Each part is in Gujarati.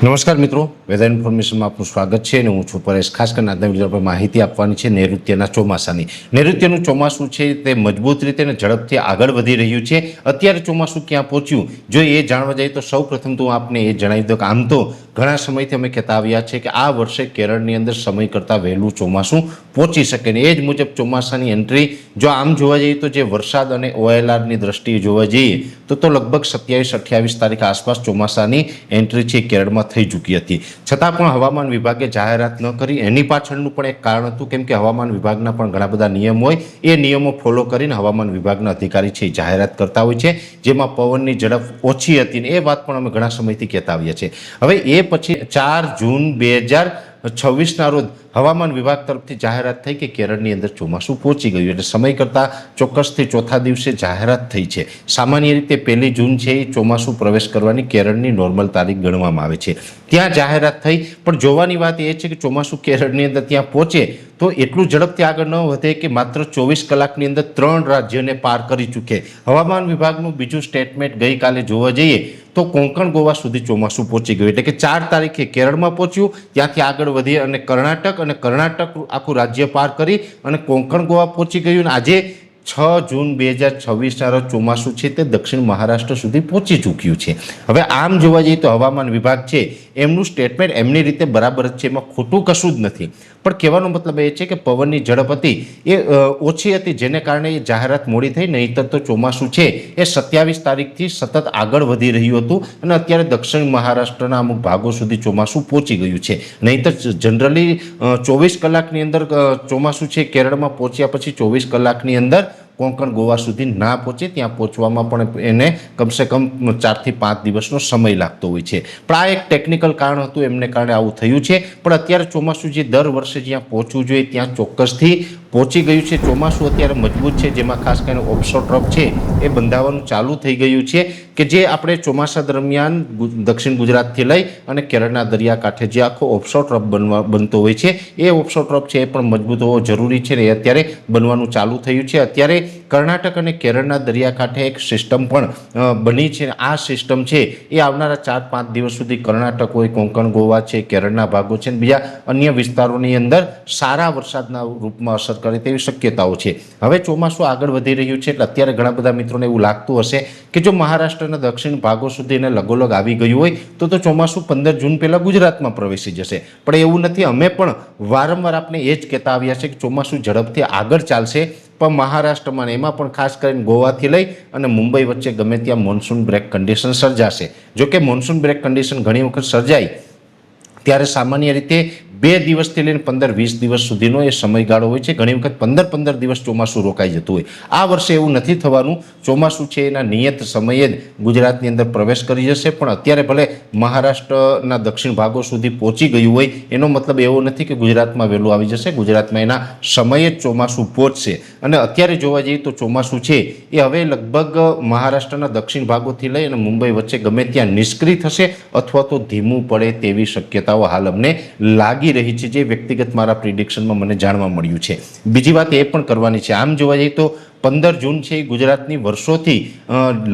નમસ્કાર મિત્રો, વેધર ઇન્ફોર્મેશનમાં આપનું સ્વાગત છે અને હું છું પરેશ. ખાસ કરીને આજના વિડીયો પર માહિતી આપવાની છે નૈઋત્યના ચોમાસાની. નૈઋત્યનું ચોમાસું છે તે મજબૂત રીતે અને ઝડપથી આગળ વધી રહ્યું છે. અત્યારે ચોમાસું ક્યાં પહોંચ્યું જો એ જાણવા જઈએ તો સૌ પ્રથમ તો આપને એ જણાવી દઉં કે આમ તો ઘણા સમયથી અમે કહેતા આવ્યા છે કે આ વર્ષે કેરળની અંદર સમય કરતાં વહેલું ચોમાસું પહોંચી શકે ને એ જ મુજબ ચોમાસાની એન્ટ્રી જો આમ જોવા જઈએ તો જે વરસાદ અને OLRની દ્રષ્ટિએ જોવા જઈએ તો લગભગ 27-28 તારીખ આસપાસ ચોમાસાની એન્ટ્રી છે કેરળમાં થઈ ચૂકી હતી. છતાં પણ હવામાન વિભાગે જાહેરાત ન કરી. એની પાછળનું પણ એક કારણ હતું, કેમ કે હવામાન વિભાગના પણ ઘણા બધા નિયમ હોય. એ નિયમો ફોલો કરીને હવામાન વિભાગના અધિકારી છે જાહેરાત કરતા હોય છે, જેમાં પવનની ઝડપ ઓછી હતી ને એ વાત પણ અમે ઘણા સમયથી કહેતા આવ્યા છે. હવે એ પછી 4 જૂન 2026ના રોજ હવામાન વિભાગ તરફથી જાહેરાત થઈ કે કેરળની અંદર ચોમાસું પહોંચી ગયું. એટલે સમય કરતાં ચોક્કસથી ચોથા દિવસે જાહેરાત થઈ છે. સામાન્ય રીતે 1 જૂન છે એ ચોમાસું પ્રવેશ કરવાની કેરળની નોર્મલ તારીખ ગણવામાં આવે છે. ત્યાં જાહેરાત થઈ, પણ જોવાની વાત એ છે કે ચોમાસું કેરળની અંદર ત્યાં પહોંચે તો એટલું ઝડપથી આગળ ન વધે કે માત્ર 24 કલાકની અંદર 3 રાજ્યોને પાર કરી ચૂકે. હવામાન વિભાગનું બીજું સ્ટેટમેન્ટ ગઈકાલે જોવા જઈએ તો કોંકણ ગોવા સુધી ચોમાસું પહોંચી ગયું. એટલે કે 4 તારીખે કેરળમાં પહોંચ્યું, ત્યાંથી આગળ વધી અને કર્ણાટક આખું રાજ્ય પાર કરી અને કોંકણ ગોવા પહોંચી ગયું. આજે 6 જૂન 2026ના રોજ ચોમાસું છે તે દક્ષિણ મહારાષ્ટ્ર સુધી પહોંચી ચૂક્યું છે. હવે આમ જોવા જઈએ તો હવામાન વિભાગ છે એમનું સ્ટેટમેન્ટ એમની રીતે બરાબર જ છે, એમાં ખોટું કશું જ નથી. પણ કહેવાનો મતલબ એ છે કે પવનની ઝડપ હતી એ ઓછી હતી, જેને કારણે એ જાહેરાત મોડી થઈ. નહીંતર તો ચોમાસું છે એ 27 તારીખથી સતત આગળ વધી રહ્યું હતું અને અત્યારે દક્ષિણ મહારાષ્ટ્રના અમુક ભાગો સુધી ચોમાસું પહોંચી ગયું છે. નહીંતર જનરલી 24 કલાકની અંદર ચોમાસું છે કેરળમાં પહોંચ્યા પછી 24 કલાકની અંદર કોંકણ ગોવા સુધી ના પહોંચે. ત્યાં પહોંચવામાં પણ એને કમસે કમ 4 થી 5 દિવસનો સમય લાગતો હોય છે. પણ આ એક ટેકનિકલ કારણ હતું, એમને કારણે આવું થયું છે. પણ અત્યારે ચોમાસું જે દર વર્ષે જ્યાં પહોંચવું જોઈએ ત્યાં ચોક્કસથી પહોંચી ગયું છે. ચોમાસું અત્યારે મજબૂત છે, જેમાં ખાસ કરીને ઓફશોર ટ્રફ છે એ બંધાવાનું ચાલુ થઈ ગયું છે કે જે આપણે ચોમાસા દરમિયાન દક્ષિણ ગુજરાતથી લઈ અને કેરળના દરિયાકાંઠે જે આખો ઓફશોર ટ્રફ બનતો હોય છે એ ઓફશોર ટ્રફ છે એ પણ મજબૂત હોવો જરૂરી છે ને એ અત્યારે બનવાનું ચાલુ થયું છે. અત્યારે કર્ણાટક અને કેરળના દરિયાકાંઠે એક સિસ્ટમ પણ બની છે. આ સિસ્ટમ છે એ આવનારા 4-5 દિવસ સુધી કર્ણાટક હોય, કોંકણ ગોવા છે, કેરળના ભાગો છે અને બીજા અન્ય વિસ્તારોની અંદર સારા વરસાદના રૂપમાં અસર કરે તેવી શક્યતાઓ છે. હવે ચોમાસું આગળ વધી રહ્યું છે એટલે અત્યારે ઘણા બધા મિત્રોને એવું લાગતું હશે કે જો મહારાષ્ટ્રના દક્ષિણ ભાગો સુધી એને લગોલગ આવી ગયું હોય તો ચોમાસું 15 જૂન પહેલાં ગુજરાતમાં પ્રવેશી જશે. પણ એવું નથી. અમે પણ વારંવાર આપણે એ જ કહેતા આવ્યા છે કે ચોમાસું ઝડપથી આગળ ચાલશે, પણ મહારાષ્ટ્રમાં એમાં પણ ખાસ કરીને ગોવાથી લઈ અને મુંબઈ વચ્ચે ગમે ત્યાં મોન્સૂન બ્રેક કન્ડિશન સર્જાશે. જોકે મોન્સૂન બ્રેક કન્ડિશન ઘણી વખત સર્જાય ત્યારે સામાન્ય રીતે 2 દિવસથી લઈને 15-20 દિવસ સુધીનો એ સમયગાળો હોય છે. ઘણી વખત 15 દિવસ ચોમાસું રોકાઈ જતું હોય. આ વર્ષે એવું નથી થવાનું. ચોમાસું છે એના નિયત સમયે જ ગુજરાતની અંદર પ્રવેશ કરી જશે. પણ અત્યારે ભલે મહારાષ્ટ્રના દક્ષિણ ભાગો સુધી પહોંચી ગયું હોય એનો મતલબ એવો નથી કે ગુજરાતમાં વહેલું આવી જશે. ગુજરાતમાં એના સમયે જ ચોમાસું પહોંચશે. અને અત્યારે જોવા જઈએ તો ચોમાસું છે એ હવે લગભગ મહારાષ્ટ્રના દક્ષિણ ભાગોથી લઈ અને મુંબઈ વચ્ચે ગમે ત્યાં નિષ્ક્રિય થશે અથવા તો ધીમું પડે તેવી શક્યતાઓ હાલ અમને લાગી રહી છે, જે વ્યક્તિગત મારા પ્રિડિક્શનમાં મને જાણવા મળ્યું છે. બીજી વાત એ પણ કરવાની છે, આમ જોવા જઈએ તો 15 જૂન છે એ ગુજરાતની વર્ષોથી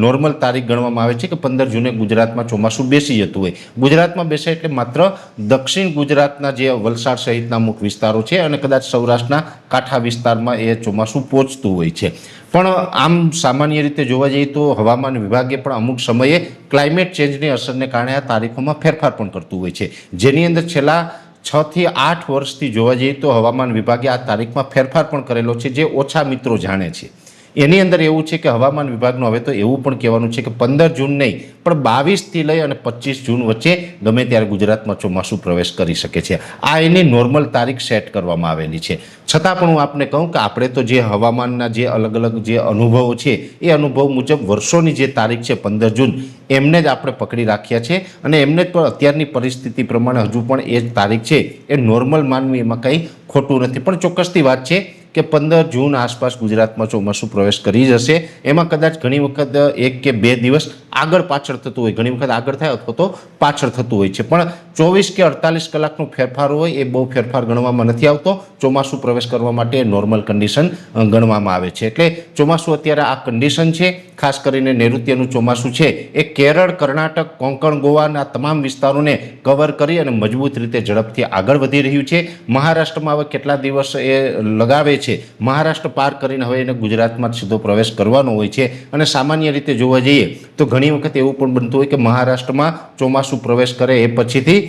નોર્મલ તારીખ ગણવામાં આવે છે કે 15 જૂને ગુજરાતમાં ચોમાસું બેસી જતું હોય. ગુજરાતમાં બેસે એટલે માત્ર દક્ષિણ ગુજરાતના જે વલસાડ સહિતના અમુક વિસ્તારો છે અને કદાચ સૌરાષ્ટ્રના કાંઠા વિસ્તારમાં એ ચોમાસું પહોંચતું હોય છે. પણ આમ સામાન્ય રીતે જોવા જઈએ તો હવામાન વિભાગે પણ અમુક સમયે ક્લાઇમેટ ચેન્જની અસરને કારણે આ તારીખોમાં ફેરફાર પણ કરતું હોય છે, જેની અંદર છેલ્લા 6 થી 8 વર્ષથી જોવા જઈએ તો હવામાન વિભાગે આ તારીખમાં ફેરફાર પણ કરેલો છે, જે ઓછા મિત્રો જાણે છે. એની અંદર એવું છે કે હવામાન વિભાગનું હવે તો એવું પણ કહેવાનું છે કે 15 જૂન નહીં પણ 22થી લઈ અને 25 જૂન વચ્ચે ગમે ત્યારે ગુજરાતમાં ચોમાસું પ્રવેશ કરી શકે છે. આ એની નોર્મલ તારીખ સેટ કરવામાં આવેલી છે. છતાં પણ હું આપને કહું કે આપણે તો જે હવામાનના જે અલગ અલગ જે અનુભવો છે એ અનુભવ મુજબ વર્ષોની જે તારીખ છે 15 જૂન એમને જ આપણે પકડી રાખ્યા છે અને એમને જ પણ અત્યારની પરિસ્થિતિ પ્રમાણે હજુ પણ એ જ તારીખ છે એ નોર્મલ માનવી એમાં કંઈ ખોટું નથી. પણ ચોક્કસથી વાત છે કે 15 જૂન આસપાસ ગુજરાતમાં ચોમાસું પ્રવેશ કરી જશે. એમાં કદાચ ઘણી વખત 1 કે 2 દિવસ આગળ પાછળ થતું હોય, ઘણી વખત આગળ થાય અથવા તો પાછળ થતું હોય છે, પણ 24 કે 48 કલાકનો ફેરફાર હોય એ બહુ ફેરફાર ગણવામાં નથી આવતો. ચોમાસું પ્રવેશ કરવા માટે નોર્મલ કન્ડિશન ગણવામાં આવે છે. એટલે ચોમાસું અત્યારે આ કન્ડિશન છે. ખાસ કરીને નૈઋત્યનું ચોમાસું છે એ કેરળ, કર્ણાટક, કોંકણ, ગોવાના તમામ વિસ્તારોને કવર કરી અને મજબૂત રીતે ઝડપથી આગળ વધી રહ્યું છે. મહારાષ્ટ્રમાં હવે કેટલા દિવસ એ લગાવે છે, મહારાષ્ટ્ર પાર કરીને હવે એને ગુજરાતમાં સીધો પ્રવેશ કરવાનો હોય છે. અને સામાન્ય રીતે જોવા જઈએ તો ઘણી વખત એવું પણ બનતું હોય કે મહારાષ્ટ્રમાં ચોમાસું પ્રવેશ કરે એ પછીથી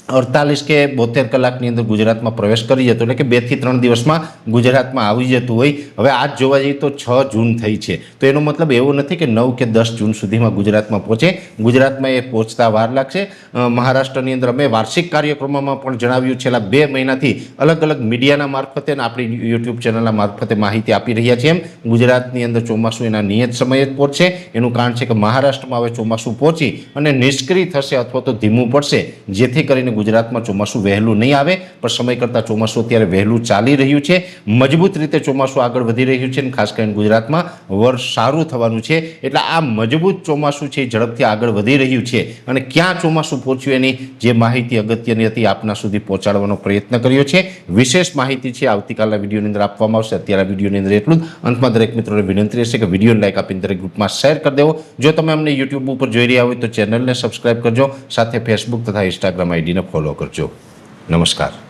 48 કે 72 કલાકની અંદર ગુજરાતમાં પ્રવેશ કરી જતો, એટલે કે 2 થી 3 દિવસમાં ગુજરાતમાં આવી જતું હોય. હવે આજ જોવા જઈએ તો 6 જૂન થઈ છે, તો એનો મતલબ એવો નથી કે 9 કે 10 જૂન સુધીમાં ગુજરાતમાં પહોંચે. ગુજરાતમાં એ પહોંચતા વાર લાગશે. મહારાષ્ટ્રની અંદર અમે વાર્ષિક કાર્યક્રમોમાં પણ જણાવ્યું, છેલ્લા 2 મહિનાથી અલગ અલગ મીડિયાના મારફતે અને આપણી યુટ્યુબ ચેનલના મારફતે માહિતી આપી રહ્યા છીએ. એમ ગુજરાતની અંદર ચોમાસું એના નિયત સમયે જ પહોંચશે. એનું કારણ છે કે મહારાષ્ટ્રમાં હવે ચોમાસું પહોંચી અને નિષ્ક્રિય થશે અથવા તો ધીમું પડશે, જેથી કરીને ગુજરાતમાં ચોમાસું વહેલું નહીં આવે. પણ સમય કરતાં ચોમાસું અત્યારે વહેલું ચાલી રહ્યું છે. મજબૂત રીતે ચોમાસું આગળ વધી રહ્યું છે અને ખાસ કરીને ગુજરાતમાં વર્ષ સારું થવાનું છે. એટલે આ મજબૂત ચોમાસું છે એ ઝડપથી આગળ વધી રહ્યું છે. અને ક્યાં ચોમાસું પહોંચ્યું એની જે માહિતી અગત્યની હતી આપના સુધી પહોંચાડવાનો પ્રયત્ન કર્યો છે. વિશેષ માહિતી છે આવતીકાલના વિડીયોની અંદર આપવામાં આવશે. અત્યારે વિડીયોની અંદર એટલું જ. અંતમાં દરેક મિત્રોને વિનંતી રહેશે કે વિડીયોને લાઈક આપીને દરેક ગ્રુપમાં શેર કરી દેવો. જો તમે અમને યુટ્યુબ ઉપર જોઈ રહ્યા હોય તો ચેનલને સબસ્ક્રાઇબ કરજો, સાથે ફેસબુક તથા ઇન્સ્ટાગ્રામ આઈડીને ફોલો કરજો. નમસ્કાર.